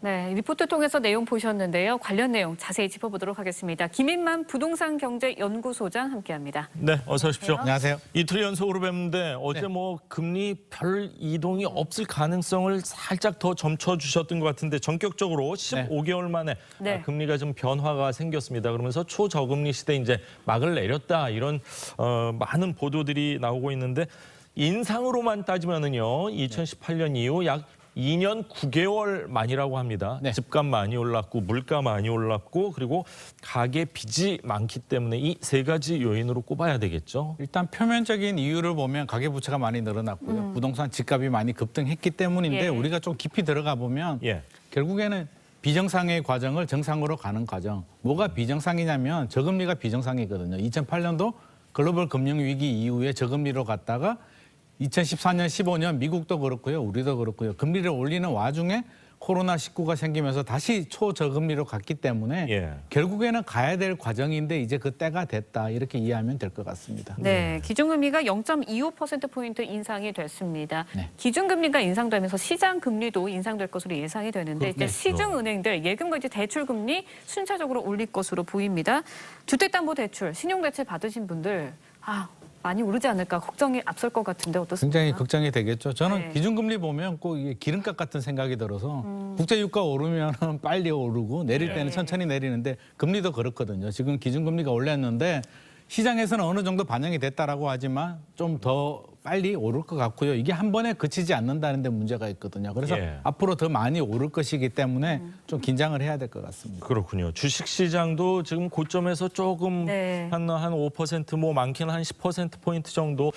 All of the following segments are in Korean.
네, 리포트 통해서 내용 보셨는데요. 관련 내용 자세히 짚어보도록 하겠습니다. 김인만 부동산경제연구소장 함께합니다. 네, 어서 오십시오. 안녕하세요. 이틀 연속으로 뵙는데 어제 뭐 금리 별 이동이 없을 가능성을 살짝 더 점쳐주셨던 것 같은데 전격적으로 15개월 만에 네. 금리가 좀 변화가 생겼습니다. 그러면서 초저금리 시대 이제 막을 내렸다 이런 많은 보도들이 나오고 있는데 인상으로만 따지면은요 2018년 이후 약 2년 9개월 만이라고 합니다. 네. 집값 많이 올랐고 물가 많이 올랐고 그리고 가계 빚이 많기 때문에 이 세 가지 요인으로 꼽아야 되겠죠. 일단 표면적인 이유를 보면 가계부채가 많이 늘어났고요. 부동산 집값이 많이 급등했기 때문인데 예. 우리가 좀 깊이 들어가 보면 예. 결국에는 비정상의 과정을 정상으로 가는 과정. 뭐가 비정상이냐면 저금리가 비정상이거든요. 2008년도 글로벌 금융위기 이후에 저금리로 갔다가 2014년, 15년 미국도 그렇고요. 우리도 그렇고요. 금리를 올리는 와중에 코로나19가 생기면서 다시 초저금리로 갔기 때문에 예. 결국에는 가야 될 과정인데 이제 그 때가 됐다. 이렇게 이해하면 될 것 같습니다. 네, 기준금리가 0.25%포인트 인상이 됐습니다. 네. 기준금리가 인상되면서 시장금리도 인상될 것으로 예상이 되는데 이제 시중은행들 예금과 이제 대출금리 순차적으로 올릴 것으로 보입니다. 주택담보대출, 신용대출 받으신 분들 많이 오르지 않을까 걱정이 앞설 것 같은데 어떻습니까? 굉장히 걱정이 되겠죠. 저는 네. 기준금리 보면 꼭 이게 기름값 같은 생각이 들어서 국제유가 오르면 빨리 오르고 내릴 때는 천천히 내리는데 금리도 그렇거든요. 지금 기준금리가 올랐는데 시장에서는 어느 정도 반영이 됐다라고 하지만 좀 더 빨리 오를 것 같고요. 이게 한 번에 그치지 않는다는 데 문제가 있거든요. 그래서 예. 앞으로 더 많이 오를 것이기 때문에 좀 긴장을 해야 될 것 같습니다. 그렇군요. 주식시장도 지금 고점에서 조금 네. 한 5%, 뭐 많게는 한 10%포인트 정도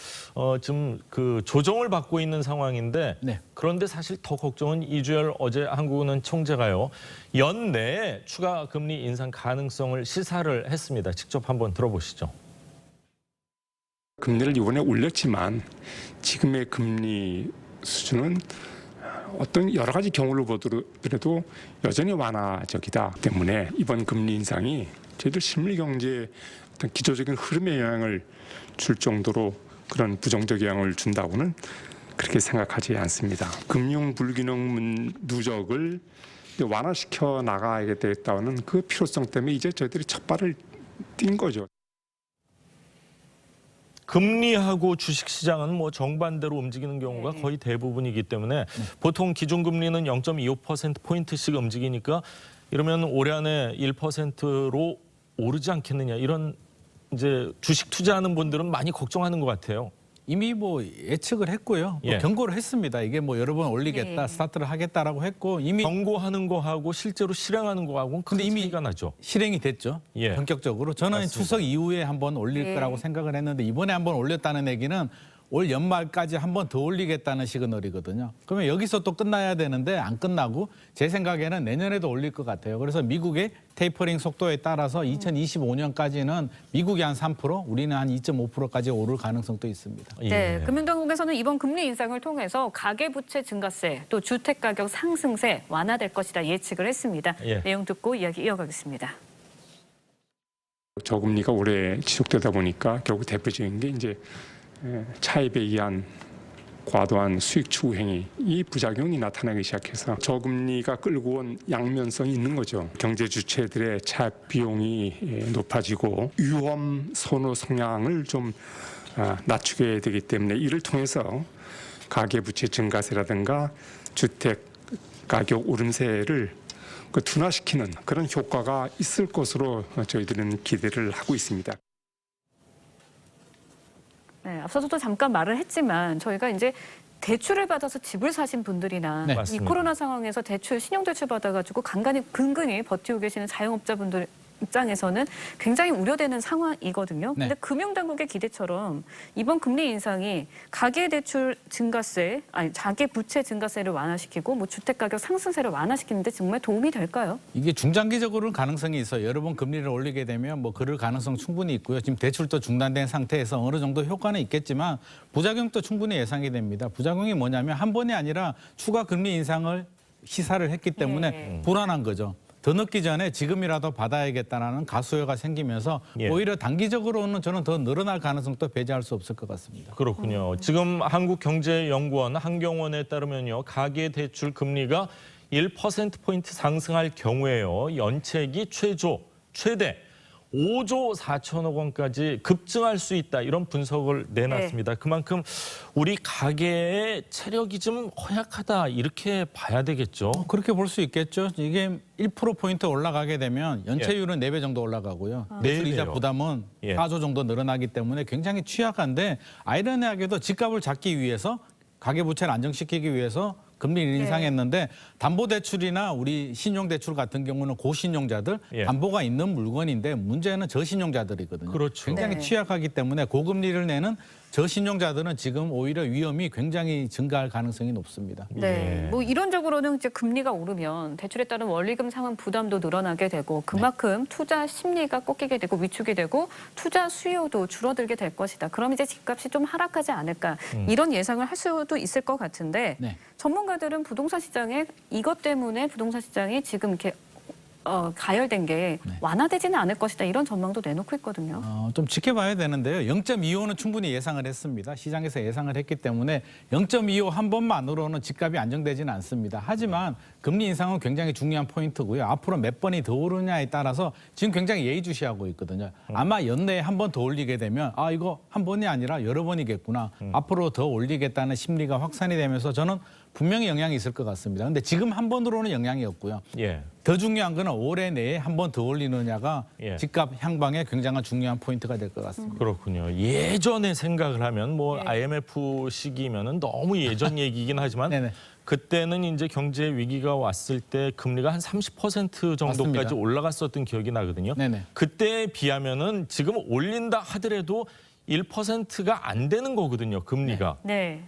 지금 그 조정을 받고 있는 상황인데 네. 그런데 사실 더 걱정은 이주열 어제 한국은행 총재가요. 연내에 추가 금리 인상 가능성을 시사를 했습니다. 직접 한번 들어보시죠. 금리를 이번에 올렸지만 지금의 금리 수준은 어떤 여러 가지 경우를 보더라도 여전히 완화적이다 때문에 이번 금리 인상이 저희들 실물 경제에 어떤 기초적인 흐름에 영향을 줄 정도로 그런 부정적 영향을 준다고는 그렇게 생각하지 않습니다. 금융 불균형 누적을 완화시켜 나가야 되겠다는 그 필요성 때문에 이제 저희들이 첫 발을 띈 거죠. 금리하고 주식시장은 뭐 정반대로 움직이는 경우가 거의 대부분이기 때문에 보통 기준금리는 0.25%포인트씩 움직이니까 이러면 올해 안에 1%로 오르지 않겠느냐 이런 이제 주식 투자하는 분들은 많이 걱정하는 것 같아요. 이미 뭐 예측을 했고요. 예. 경고를 했습니다. 이게 뭐 여러 번 올리겠다, 네. 스타트를 하겠다라고 했고 이미 경고하는 거하고 실제로 실행하는 거하고는 큰 근데 이미 차이가 나죠. 실행이 됐죠. 예. 본격적으로. 저는 맞습니다. 추석 이후에 한번 올릴 예. 거라고 생각을 했는데 이번에 한번 올렸다는 얘기는 올 연말까지 한번 더 올리겠다는 시그널이거든요. 그러면 여기서 또 끝나야 되는데 안 끝나고 제 생각에는 내년에도 올릴 것 같아요. 그래서 미국의 테이퍼링 속도에 따라서 2025년까지는 미국이 한 3%, 우리는 한 2.5%까지 오를 가능성도 있습니다. 네, 예. 금융당국에서는 이번 금리 인상을 통해서 가계부채 증가세, 또 주택가격 상승세 완화될 것이라 예측을 했습니다. 예. 내용 듣고 이야기 이어가겠습니다. 저금리가 오래 지속되다 보니까 결국 대표적인 게 이제 차입에 의한 과도한 수익 추구 행위 이 부작용이 나타나기 시작해서 저금리가 끌고 온 양면성이 있는 거죠. 경제 주체들의 차입 비용이 높아지고 위험 선호 성향을 좀 낮추게 되기 때문에 이를 통해서 가계부채 증가세라든가 주택 가격 오름세를 둔화시키는 그런 효과가 있을 것으로 저희들은 기대를 하고 있습니다. 네, 앞서서도 잠깐 말을 했지만 저희가 이제 대출을 받아서 집을 사신 분들이나 네, 이 맞습니다. 코로나 상황에서 신용대출 받아가지고 근근히 버티고 계시는 자영업자분들 입장에서는 굉장히 우려되는 상황이거든요. 네. 근데 금융당국의 기대처럼 이번 금리 인상이 가계대출 증가세, 가계부채 증가세를 완화시키고 뭐 주택가격 상승세를 완화시키는데 정말 도움이 될까요? 이게 중장기적으로는 가능성이 있어요. 여러 번 금리를 올리게 되면 뭐 그럴 가능성 충분히 있고요. 지금 대출도 중단된 상태에서 어느 정도 효과는 있겠지만 부작용도 충분히 예상이 됩니다. 부작용이 뭐냐면 한 번이 아니라 추가 금리 인상을 시사를 했기 때문에 불안한 거죠. 더 늦기 전에 지금이라도 받아야겠다는 가수요가 생기면서 예. 오히려 단기적으로는 저는 더 늘어날 가능성도 배제할 수 없을 것 같습니다. 그렇군요. 지금 한국경제연구원 한경원에 따르면요. 가계대출 금리가 1%포인트 상승할 경우에요. 연체액이 최대 5조 4천억 원까지 급증할 수 있다. 이런 분석을 내놨습니다. 그만큼 우리 가계의 체력이 좀 허약하다. 이렇게 봐야 되겠죠. 그렇게 볼 수 있겠죠. 이게 1%포인트 올라가게 되면 연체율은 4배 정도 올라가고 대출 이자 부담은 4조 정도 늘어나기 때문에 굉장히 취약한데 아이러니하게도 집값을 잡기 위해서 가계부채를 안정시키기 위해서 금리를 인상했는데 담보대출이나 우리 신용대출 같은 경우는 고신용자들 담보가 있는 물건인데 문제는 저신용자들이거든요. 그렇죠. 굉장히 취약하기 때문에 고금리를 내는 저신용자들은 지금 오히려 위험이 굉장히 증가할 가능성이 높습니다. 네, 뭐 이론적으로는 이제 금리가 오르면 대출에 따른 원리금 상환 부담도 늘어나게 되고 그만큼 투자 심리가 꺾이게 되고 위축이 되고 투자 수요도 줄어들게 될 것이다. 그럼 이제 집값이 좀 하락하지 않을까 이런 예상을 할 수도 있을 것 같은데 전문가들은 부동산 시장에 이것 때문에 부동산 시장이 지금 이렇게 가열된 게 완화되지는 않을 것이다. 이런 전망도 내놓고 있거든요. 좀 지켜봐야 되는데요. 0.25는 충분히 예상을 했습니다. 시장에서 예상을 했기 때문에 0.25 한 번만으로는 집값이 안정되지는 않습니다. 하지만 금리 인상은 굉장히 중요한 포인트고요. 앞으로 몇 번이 더 오르냐에 따라서 지금 굉장히 예의주시하고 있거든요. 아마 연내에 한 번 더 올리게 되면 이거 한 번이 아니라 여러 번이겠구나. 앞으로 더 올리겠다는 심리가 확산이 되면서 저는 분명히 영향이 있을 것 같습니다. 근데 지금 한 번으로는 영향이 없고요. 더 중요한 거는 올해 내에 한 번 더 올리느냐가 집값 향방에 굉장한 중요한 포인트가 될 것 같습니다. 그렇군요. 예전에 생각을 하면 뭐 IMF 시기면은 너무 예전 얘기이긴 하지만 그때는 이제 경제 위기가 왔을 때 금리가 한 30% 정도까지 맞습니다. 올라갔었던 기억이 나거든요. 그때에 비하면은 지금 올린다 하더라도 1%가 안 되는 거거든요, 금리가.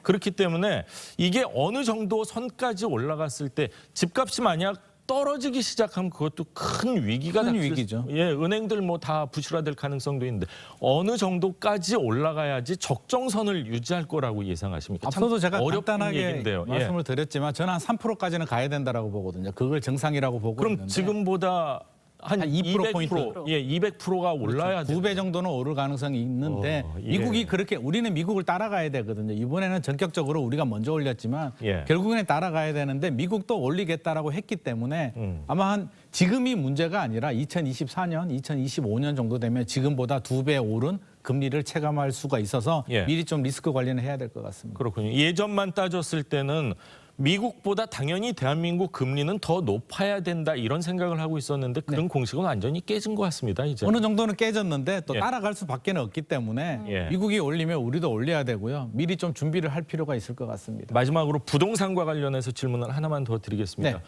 그렇기 때문에 이게 어느 정도 선까지 올라갔을 때 집값이 만약 떨어지기 시작하면 그것도 큰 위기가 큰 위기죠. 은행들 뭐 다 부실화될 가능성도 있는데 어느 정도까지 올라가야지 적정선을 유지할 거라고 예상하십니까? 앞서도 제가 간단하게 얘기인데요. 말씀을 드렸지만 저는 한 3%까지는 가야 된다라고 보거든요. 그걸 정상이라고 보고 그럼 있는데. 지금보다 한 200%포인트. 200%가 올라야 돼요. 9배 정도는 오를 가능성이 있는데 미국이 그렇게 우리는 미국을 따라가야 되거든요. 이번에는 전격적으로 우리가 먼저 올렸지만 결국에는 따라가야 되는데 미국도 올리겠다라고 했기 때문에 아마 한 지금이 문제가 아니라 2024년, 2025년 정도 되면 지금보다 2배 오른 금리를 체감할 수가 있어서 미리 좀 리스크 관리는 해야 될 것 같습니다. 그렇군요. 예전만 따졌을 때는 미국보다 당연히 대한민국 금리는 더 높아야 된다 이런 생각을 하고 있었는데 그런 공식은 완전히 깨진 것 같습니다. 이제 어느 정도는 깨졌는데 또 따라갈 수밖에 없기 때문에 미국이 올리면 우리도 올려야 되고요. 미리 좀 준비를 할 필요가 있을 것 같습니다. 마지막으로 부동산과 관련해서 질문을 하나만 더 드리겠습니다.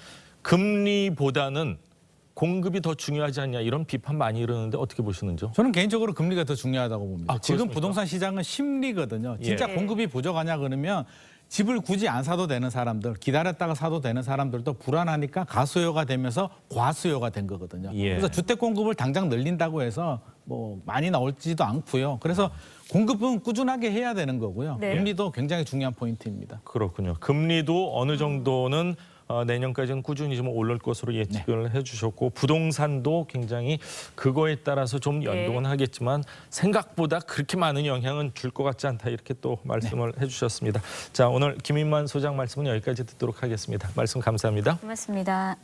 금리보다는 공급이 더 중요하지 않냐 이런 비판 많이 이러는데 어떻게 보시는지요? 저는 개인적으로 금리가 더 중요하다고 봅니다. 지금 그렇습니까? 부동산 시장은 심리거든요. 진짜 공급이 부족하냐 그러면 집을 굳이 안 사도 되는 사람들, 기다렸다가 사도 되는 사람들도 불안하니까 가수요가 되면서 과수요가 된 거거든요. 그래서 주택 공급을 당장 늘린다고 해서 뭐 많이 나올지도 않고요. 그래서 공급은 꾸준하게 해야 되는 거고요. 금리도 굉장히 중요한 포인트입니다. 그렇군요. 금리도 어느 정도는 내년까지는 꾸준히 좀 오를 것으로 예측을 해주셨고 부동산도 굉장히 그거에 따라서 좀 연동은 하겠지만 생각보다 그렇게 많은 영향은 줄 것 같지 않다 이렇게 또 말씀을 해주셨습니다. 자, 오늘 김인만 소장 말씀은 여기까지 듣도록 하겠습니다. 말씀 감사합니다. 고맙습니다.